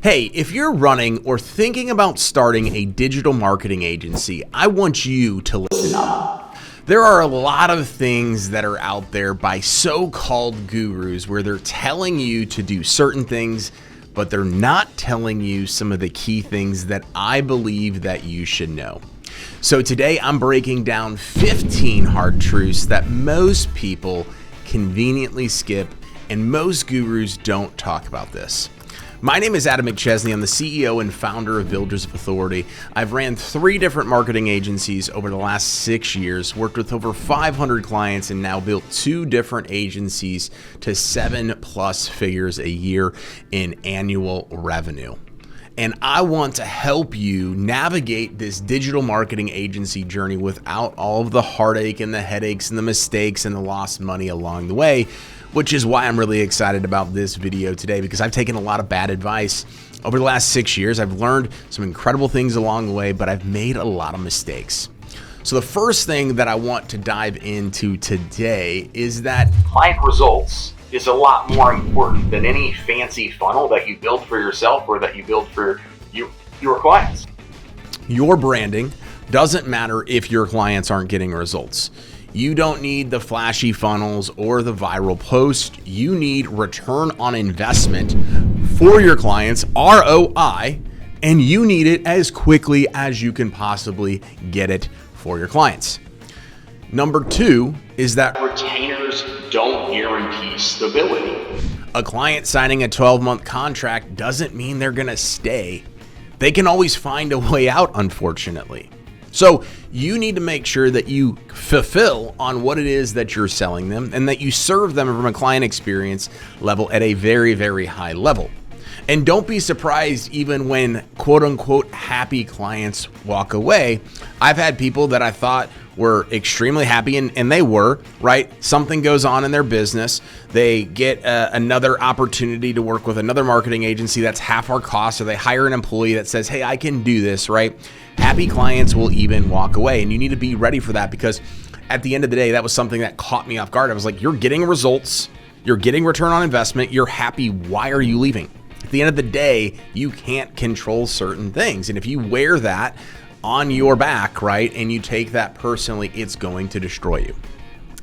Hey, if you're running or thinking about starting a digital marketing agency, I want you to listen up. There are a lot of things that are out there by so-called gurus where they're telling you to do certain things, but they're not telling you some of the key things that I believe that you should know. So today I'm breaking down 15 hard truths that most people conveniently skip, and most gurus don't talk about this. My name is Adam McChesney. I'm the CEO and founder of Builders of Authority. I've ran 3 different marketing agencies over the last 6 years, worked with over 500 clients, and now built 2 different agencies to 7+ figures a year in annual revenue. And I want to help you navigate this digital marketing agency journey without all of the heartache and the headaches and the mistakes and the lost money along the way, which is why I'm really excited about this video today, because I've taken a lot of bad advice over the last 6 years. I've learned some incredible things along the way, but I've made a lot of mistakes. So the first thing that I want to dive into today is that client results is a lot more important than any fancy funnel that you build for yourself or that you build for your clients. Your branding doesn't matter if your clients aren't getting results. You don't need the flashy funnels or the viral post. You need return on investment for your clients, ROI, and you need it as quickly as you can possibly get it for your clients. Number 2 is that Retainers don't guarantee stability. a client signing a 12-month contract doesn't mean they're gonna stay. They can always find a way out, unfortunately. So you need to make sure that you fulfill on what it is that you're selling them and that you serve them from a client experience level at a very, very high level. And don't be surprised even when quote unquote happy clients walk away. I've had people that I thought were extremely happy and they were, right? Something goes on in their business. They get another opportunity to work with another marketing agency that's half our cost, or they hire an employee that says, hey, I can do this, right? Happy clients will even walk away, and you need to be ready for that, because at the end of the day, that was something that caught me off guard. I was like, you're getting results, you're getting return on investment, you're happy, why are you leaving? At the end of the day, you can't control certain things. And if you wear that on your back, right, and you take that personally, it's going to destroy you.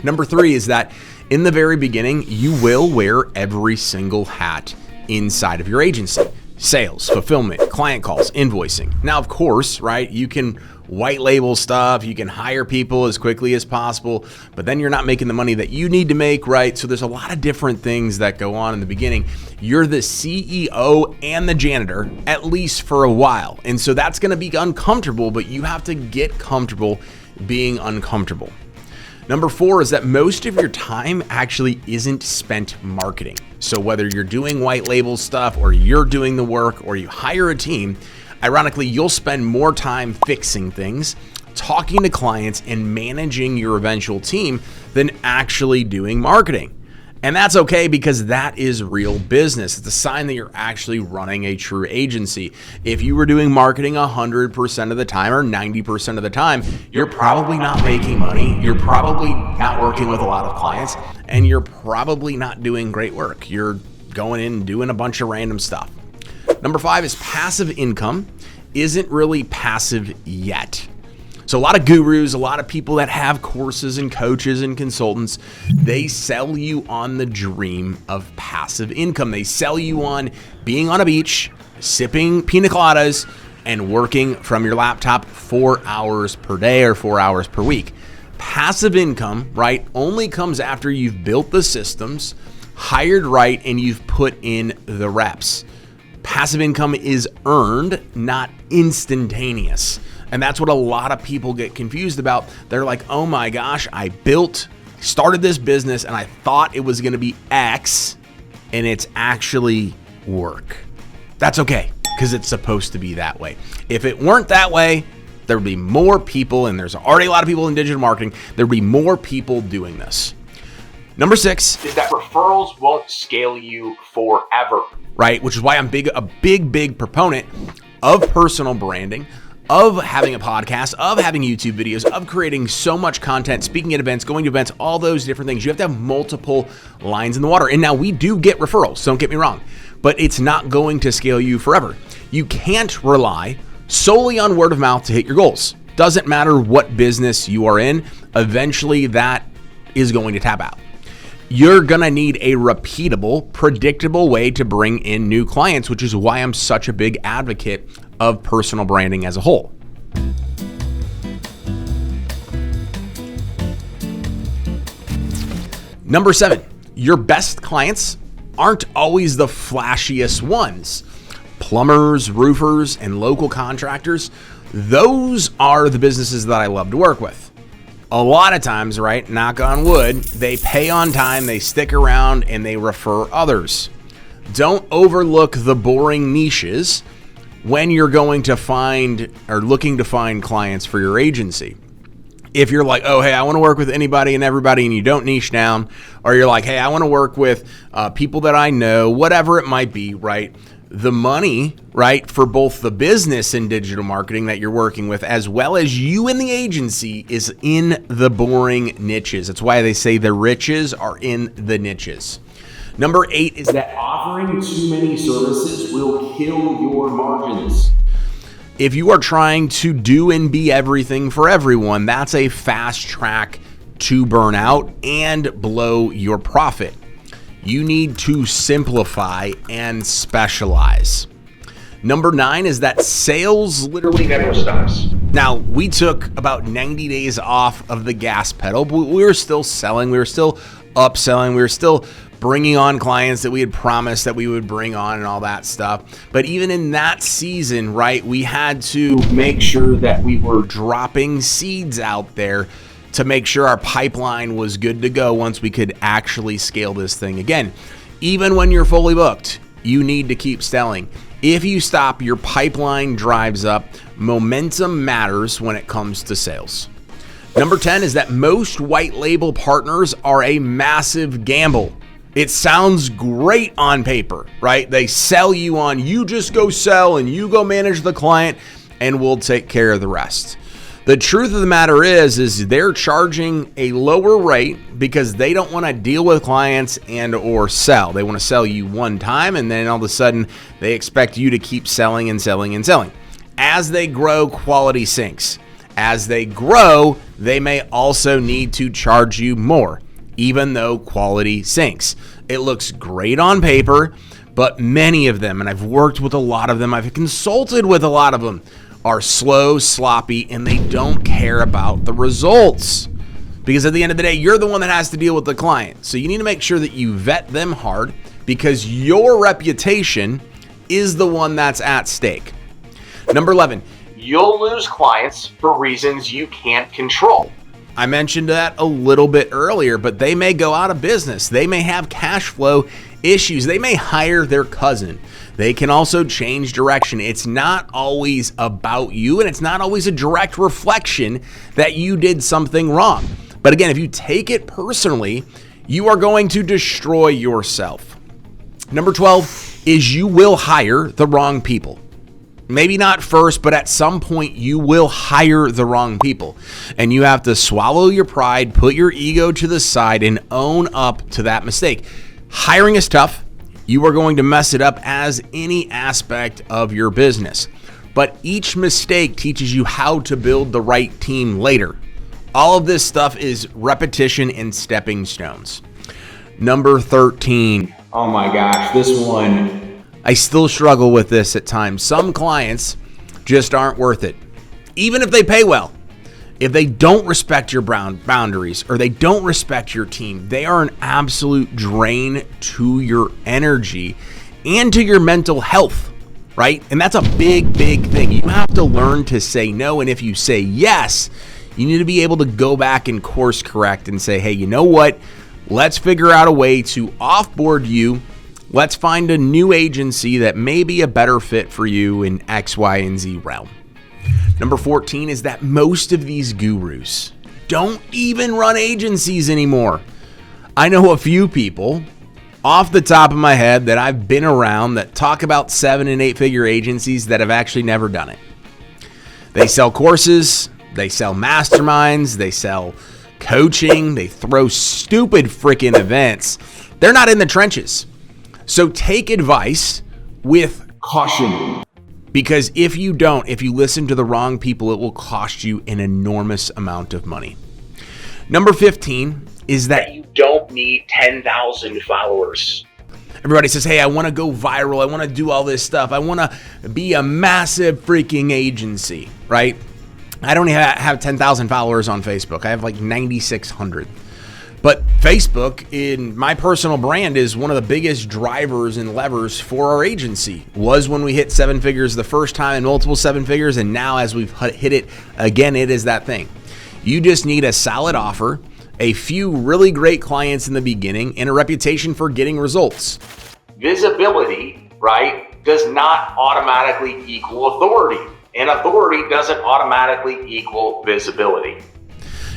Number 3 is that in the very beginning, you will wear every single hat inside of your agency. Sales, fulfillment, client calls, invoicing. Now, of course, right, you can white label stuff, you can hire people as quickly as possible, but then you're not making the money that you need to make, right? So there's a lot of different things that go on in the beginning. You're the CEO and the janitor, at least for a while. And so that's gonna be uncomfortable, but you have to get comfortable being uncomfortable. Number 4 is that most of your time actually isn't spent marketing. So whether you're doing white label stuff or you're doing the work or you hire a team, ironically, you'll spend more time fixing things, talking to clients, and managing your eventual team than actually doing marketing. And that's okay, because that is real business. It's a sign that you're actually running a true agency. If you were doing marketing 100% of the time or 90% of the time, you're probably not making money. You're probably not working with a lot of clients, and you're probably not doing great work. You're going in and doing a bunch of random stuff. Number 5 is passive income isn't really passive yet. So a lot of gurus, a lot of people that have courses and coaches and consultants, they sell you on the dream of passive income. They sell you on being on a beach, sipping pina coladas, and working from your laptop 4 hours per day or 4 hours per week. Passive income, right, only comes after you've built the systems, hired right, and you've put in the reps. Passive income is earned, not instantaneous. And that's what a lot of people get confused about. They're like, oh my gosh, I started this business and I thought it was gonna be X, and it's actually work. That's okay, because it's supposed to be that way. If it weren't that way, there would be more people, and there's already a lot of people in digital marketing, there would be more people doing this. Number 6 is that referrals won't scale you forever. Right, which is why I'm a big proponent of personal branding, of having a podcast, of having YouTube videos, of creating so much content, speaking at events, going to events, all those different things. You have to have multiple lines in the water. And now we do get referrals, don't get me wrong. but it's not going to scale you forever. You can't rely solely on word of mouth to hit your goals. Doesn't matter what business you are in, eventually that is going to tap out. You're going to need a repeatable, predictable way to bring in new clients, which is why I'm such a big advocate of personal branding as a whole. Number 7, your best clients aren't always the flashiest ones. Plumbers, roofers, and local contractors, those are the businesses that I love to work with. A lot of times, right, knock on wood, they pay on time, they stick around, and they refer others. Don't overlook the boring niches when you're going to find or looking to find clients for your agency. If you're like, oh, hey, I want to work with anybody and everybody, and you don't niche down, or you're like, hey, I want to work with people that I know, whatever it might be, right? The money, right, for both the business and digital marketing that you're working with, as well as you and the agency, is in the boring niches. That's why they say the riches are in the niches. Number 8 is that offering too many services will kill your margins. If you are trying to do and be everything for everyone, that's a fast track to burn out and blow your profit. You need to simplify and specialize. Number 9 is that sales literally never stops. Now, we took about 90 days off of the gas pedal, but we were still selling. We were still upselling. We were still bringing on clients that we had promised that we would bring on and all that stuff. But even in that season, right, we had to make sure that we were dropping seeds out there to make sure our pipeline was good to go once we could actually scale this thing again. Even when you're fully booked, you need to keep selling. If you stop, your pipeline drives up. Momentum matters when it comes to sales. Number 10 is that most white label partners are a massive gamble. It sounds great on paper, right? They sell you on, you just go sell and you go manage the client and we'll take care of the rest. The truth of the matter is they're charging a lower rate because they don't want to deal with clients and or sell. They want to sell you one time, and then all of a sudden they expect you to keep selling and selling and selling. As they grow, quality sinks. As they grow, they may also need to charge you more, even though quality sinks. It looks great on paper, but many of them, and I've worked with a lot of them, I've consulted with a lot of them, are slow, sloppy, and they don't care about the results. Because at the end of the day, you're the one that has to deal with the client. So you need to make sure that you vet them hard because your reputation is the one that's at stake. Number 11, you'll lose clients for reasons you can't control. I mentioned that a little bit earlier, but they may go out of business. They may have cash flow issues. They may hire their cousin. They can also change direction. It's not always about you, and it's not always a direct reflection that you did something wrong. But again, if you take it personally, you are going to destroy yourself. Number 12 is you will hire the wrong people. Maybe not first, but at some point you will hire the wrong people. And you have to swallow your pride, put your ego to the side, and own up to that mistake. Hiring is tough. You are going to mess it up as any aspect of your business. But each mistake teaches you how to build the right team later. All of this stuff is repetition and stepping stones. Number 13. Oh my gosh, this one. I still struggle with this at times. Some clients just aren't worth it. Even if they pay well. If they don't respect your boundaries or they don't respect your team, they are an absolute drain to your energy and to your mental health, right? And that's a big, big thing. You have to learn to say no. And if you say yes, you need to be able to go back and course correct and say, hey, you know what? Let's figure out a way to offboard you. Let's find a new agency that may be a better fit for you in X, Y, and Z realm. Number 14 is that most of these gurus don't even run agencies anymore. I know a few people off the top of my head that I've been around that talk about 7- and 8-figure agencies that have actually never done it. They sell courses, they sell masterminds, they sell coaching, they throw stupid freaking events. They're not in the trenches. So take advice with Caution. because if you don't, if you listen to the wrong people, it will cost you an enormous amount of money. Number 15 is that You don't need 10,000 followers. everybody says, hey, I want to go viral. I want to do all this stuff. I want to be a massive freaking agency, right? I don't even have 10,000 followers on Facebook. I have like 9,600. But Facebook, in my personal brand, is one of the biggest drivers and levers for our agency. Was when we hit 7 figures the first time and multiple 7 figures. And now as we've hit it again, it is that thing. You just need a solid offer, a few really great clients in the beginning, and a reputation for getting results. Visibility, right, does not automatically equal authority. And authority doesn't automatically equal visibility.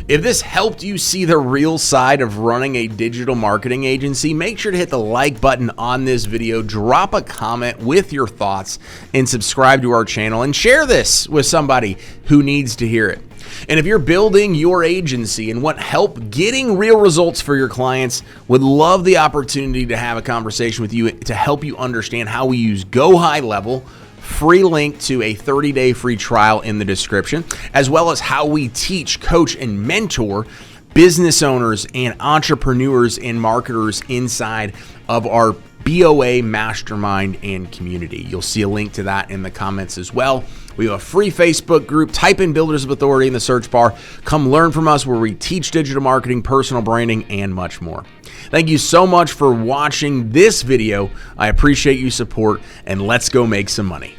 If this helped you see the real side of running a digital marketing agency, make sure to hit the like button on this video, drop a comment with your thoughts, and subscribe to our channel and share this with somebody who needs to hear it. And if you're building your agency and want help getting real results for your clients, would love the opportunity to have a conversation with you to help you understand how we use Go High Level. Free link to a 30-day free trial in the description, as well as how we teach, coach, and mentor business owners and entrepreneurs and marketers inside of our BOA mastermind and community. You'll see a link to that in the comments as well. We have a free Facebook group. Type in Builders of Authority in the search bar. Come learn from us where we teach digital marketing, personal branding, and much more. Thank you so much for watching this video. I appreciate your support, and let's go make some money.